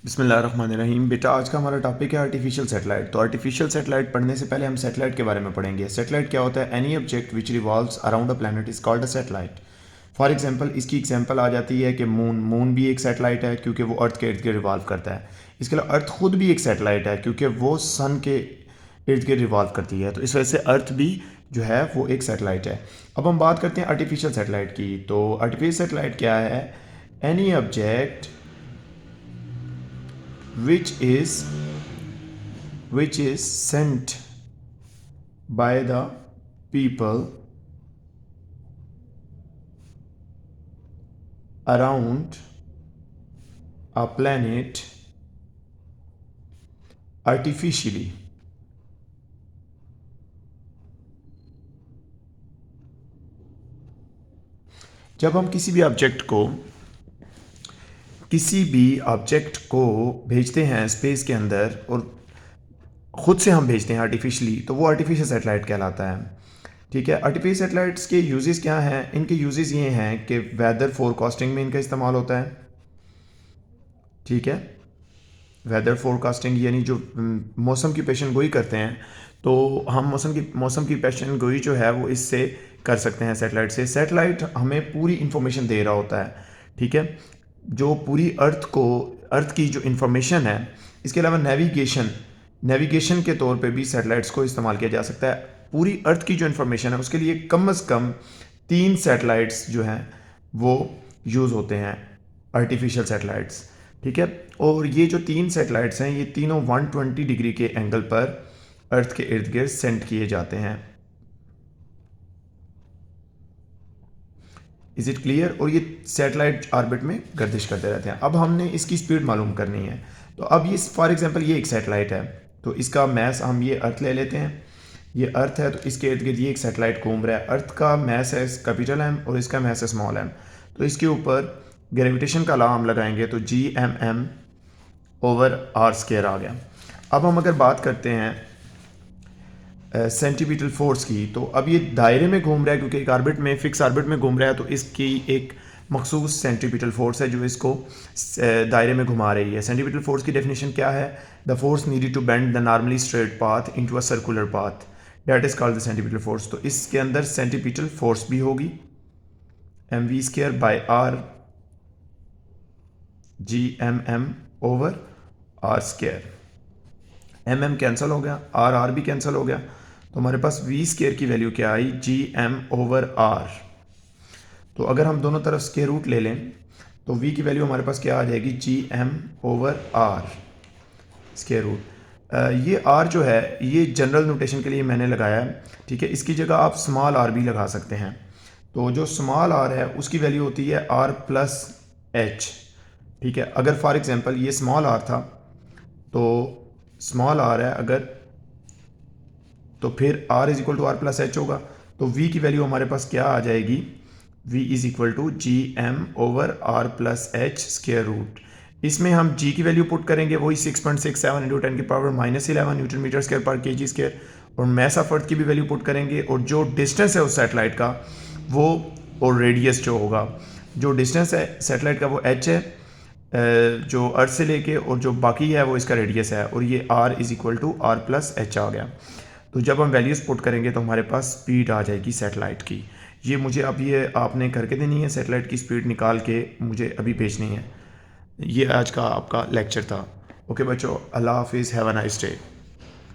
बिस्मिल्लाहिर्रहमानिर्रहीम। बेटा आज का हमारा टॉपिक है आर्टिफिशियल सैटेलाइट। तो आर्टिफिशियल सैटेलाइट पढ़ने से पहले हम सैटेलाइट के बारे में पढ़ेंगे। सैटेलाइट क्या होता है? Any object which revolves around a planet is called a satellite. For example इसकी एग्जांपल आ जाती है कि मून भी एक सैटेलाइट है क्योंकि वो अर्थ के इर्द गिर्द रिवॉल्व करता है। इसके अलावा अर्थ खुद भी एक सैटेलाइट है क्योंकि वो सन के इर्द गिर्द रिवॉल्व करती है। तो इस वजह से अर्थ भी जो है वो एक सैटेलाइट है। अब हम बात करते हैं आर्टिफिशियल सैटेलाइट की। तो आर्टिफिशियल सैटेलाइट क्या है? Any object which is sent by the people around a planet artificially। जब हम किसी भी ऑब्जेक्ट को भेजते हैं स्पेस के अंदर और ख़ुद से हम भेजते हैं आर्टिफिशली, तो वो आर्टिफिशियल सैटेलाइट कहलाता है। ठीक है। आर्टिफिशियल सैटेलाइट्स के यूजेस क्या हैं? इनके यूजेस ये हैं कि वेदर फोरकास्टिंग में इनका इस्तेमाल होता है। ठीक है। वेदर फोरकास्टिंग यानी जो मौसम की पेशन गोई करते हैं, तो हम मौसम की पेशन गोई जो है वो इससे कर सकते हैं सैटेलाइट से। सैटेलाइट हमें पूरी इंफॉर्मेशन दे रहा होता है। ठीक है। जो पूरी अर्थ की जो इंफॉर्मेशन है, इसके अलावा नेविगेशन के तौर पे भी सैटेलाइट्स को इस्तेमाल किया जा सकता है। पूरी अर्थ की जो इंफॉर्मेशन है उसके लिए कम से कम 3 सैटेलाइट्स जो हैं वो यूज़ होते हैं, आर्टिफिशियल सैटेलाइट्स। ठीक है। और ये जो 3 सैटेलाइट्स हैं ये तीनों 120 डिग्री के एंगल पर अर्थ के इर्द गिर्द सेंड किए जाते हैं। Is it clear? और ये सैटेलाइट ऑर्बिट में गर्दिश करते रहते हैं। अब हमने इसकी स्पीड मालूम करनी है। तो अब ये फॉर एग्जांपल ये एक सैटेलाइट है, तो इसका मैस हम ये अर्थ ले लेते हैं। ये अर्थ है, तो इसके इर्द गिर्द ये एक सैटेलाइट घूम रहा है। अर्थ का मैस है कैपिटल एम और इसका मैस है स्मॉल एम। तो इसके ऊपर ग्रेविटेशन का लॉ हम लगाएंगे तो Gmm ओवर आर स्क्वायर आ गया। अब हम अगर बात करते हैं सेंटीमीटर फोर्स की, तो अब ये दायरे में घूम रहा है क्योंकि एक ऑर्बिट में फिक्स ऑर्बिट में घूम रहा है, तो इसकी एक मखसूस सेंटीमीटर फोर्स है जो इसको दायरे में घुमा रही है। सेंटीमीटर फोर्स की डेफिनेशन क्या है? The force needed to bend the normally straight path into a circular path, that is called the centimetre force. तो इसके अंदर सेंटीमीटर फोर्स भी होगी mv square by r Gmm over r square. mm cancel हो गया, r भी cancel हो गया, तो हमारे पास v स्क्वायर की वैल्यू क्या आई? Gm over are. तो अगर हम दोनों तरफ स्क्वायर रूट ले लें तो v की वैल्यू हमारे पास क्या आ जाएगी? Gm over r square root. ये r जो है ये जनरल नोटेशन के लिए मैंने लगाया है। ठीक है। इसकी जगह आप स्मॉल r भी लगा सकते हैं। तो जो स्मॉल r है उसकी वैल्यू होती है r प्लस एच। ठीक है। अगर फॉर एग्जांपल ये स्मॉल r था, तो स्मॉल r है अगर, तो फिर r is equal to are plus h होगा। तो v की वैल्यू हमारे पास क्या आ जाएगी? v is equal to Gm over r plus h square root. इसमें हम g की वैल्यू पुट करेंगे, वही 6.67 इंटू 10 की पावर -11 न्यूटन मीटर स्क्वायर पर के जी स्क्वायर, और मैस ऑफ अर्थ की भी वैल्यू पुट करेंगे, और जो डिस्टेंस है उस सैटेलाइट का वो, और रेडियस जो होगा, जो डिस्टेंस है सैटेलाइट का वो h है जो अर्थ से लेके, और जो बाकी है वो इसका रेडियस है, और ये r is equal to are plus H आ गया। तो जब हम वैल्यूज़ पुट करेंगे तो हमारे पास स्पीड आ जाएगी सैटेलाइट की। ये मुझे अब ये आपने करके देनी है, सैटेलाइट की स्पीड निकाल के मुझे अभी भेजनी है। ये आज का आपका लेक्चर था। ओके बच्चों, अल्लाह हाफिज़, हैव अ नाइस डे।